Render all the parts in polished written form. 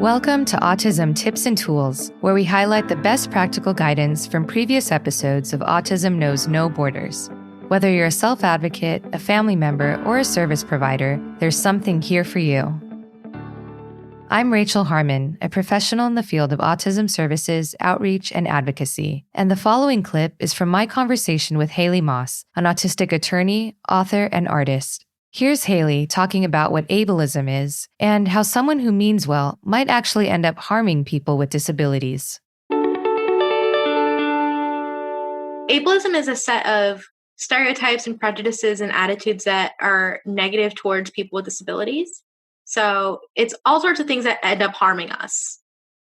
Welcome to Autism Tips and Tools, where we highlight the best practical guidance from previous episodes of Autism Knows No Borders. Whether you're a self-advocate, a family member, or a service provider, there's something here for you. I'm Rachel Harmon, a professional in the field of autism services, outreach, and advocacy, and the following clip is from my conversation with Haley Moss, an autistic attorney, author, and artist. Here's Haley talking about what ableism is and how someone who means well might actually end up harming people with disabilities. Ableism is a set of stereotypes and prejudices and attitudes that are negative towards people with disabilities. So it's all sorts of things that end up harming us.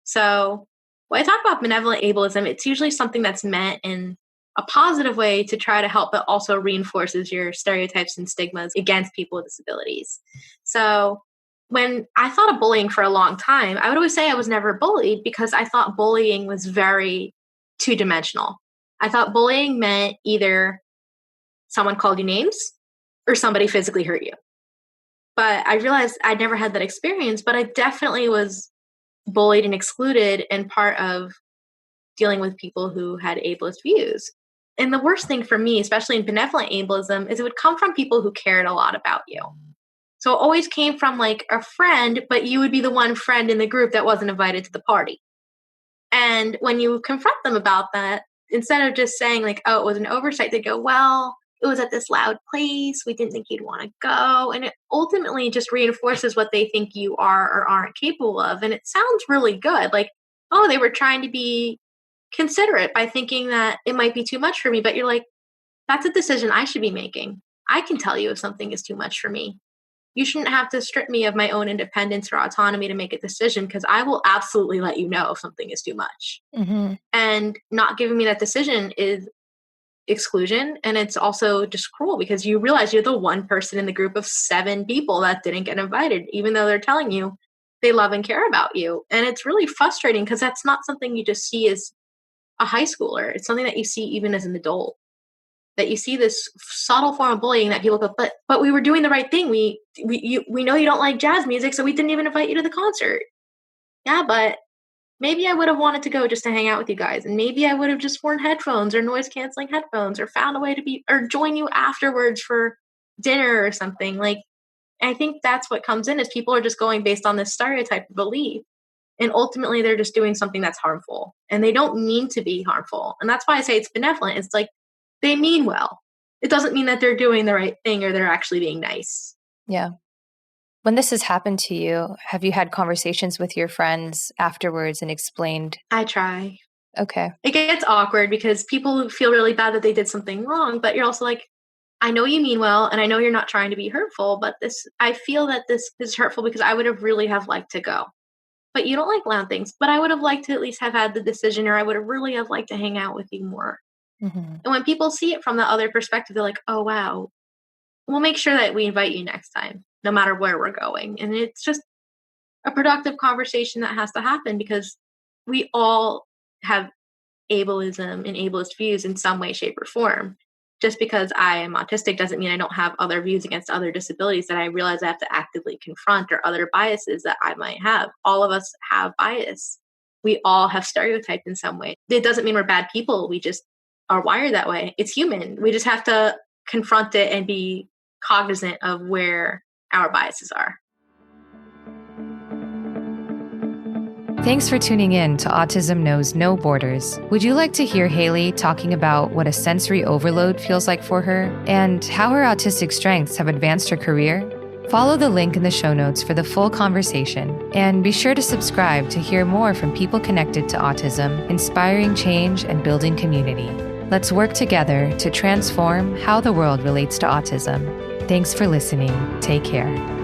So when I talk about benevolent ableism, it's usually something that's meant in a positive way to try to help, but also reinforces your stereotypes and stigmas against people with disabilities. So when I thought of bullying for a long time, I would always say I was never bullied because I thought bullying was very two-dimensional. I thought bullying meant either someone called you names or somebody physically hurt you. But I realized I never had that experience, but I definitely was bullied and excluded and part of dealing with people who had ableist views. And the worst thing for me, especially in benevolent ableism, is it would come from people who cared a lot about you. So it always came from like a friend, but you would be the one friend in the group that wasn't invited to the party. And when you confront them about that, instead of just saying like, oh, it was an oversight, they go, well, it was at this loud place. We didn't think you'd want to go. And it ultimately just reinforces what they think you are or aren't capable of. And it sounds really good. Like, oh, they were trying to be considerate by thinking that it might be too much for me. But you're like, that's a decision I should be making. I can tell you if something is too much for me. You shouldn't have to strip me of my own independence or autonomy to make a decision because I will absolutely let you know if something is too much. Mm-hmm. And not giving me that decision is exclusion. And it's also just cruel because you realize you're the one person in the group of 7 people that didn't get invited, even though they're telling you they love and care about you. And it's really frustrating because that's not something you just see as a high schooler. It's something that you see even as an adult, that you see this subtle form of bullying that people go, but we were doing the right thing. We know you don't like jazz music, so we didn't even invite you to the concert. Yeah, but maybe I would have wanted to go just to hang out with you guys. And maybe I would have just worn headphones or noise canceling headphones or found a way to or join you afterwards for dinner or something. Like, I think that's what comes in is people are just going based on this stereotype of belief. And ultimately they're just doing something that's harmful and they don't mean to be harmful. And that's why I say it's benevolent. It's like they mean well. It doesn't mean that they're doing the right thing or they're actually being nice. Yeah. When this has happened to you, have you had conversations with your friends afterwards and explained? I try. Okay. It gets awkward because people feel really bad that they did something wrong, but you're also like, I know you mean well, and I know you're not trying to be hurtful, but I feel that this is hurtful because I would have really have liked to go. But you don't like loud things, but I would have liked to at least have had the decision, or I would have really have liked to hang out with you more. Mm-hmm. And when people see it from the other perspective, they're like, oh, wow, we'll make sure that we invite you next time, no matter where we're going. And it's just a productive conversation that has to happen because we all have ableism and ableist views in some way, shape, or form. Just because I am autistic doesn't mean I don't have other views against other disabilities that I realize I have to actively confront or other biases that I might have. All of us have bias. We all have stereotypes in some way. It doesn't mean we're bad people. We just are wired that way. It's human. We just have to confront it and be cognizant of where our biases are. Thanks for tuning in to Autism Knows No Borders. Would you like to hear Haley talking about what a sensory overload feels like for her and how her autistic strengths have advanced her career? Follow the link in the show notes for the full conversation, and be sure to subscribe to hear more from people connected to autism, inspiring change and building community. Let's work together to transform how the world relates to autism. Thanks for listening. Take care.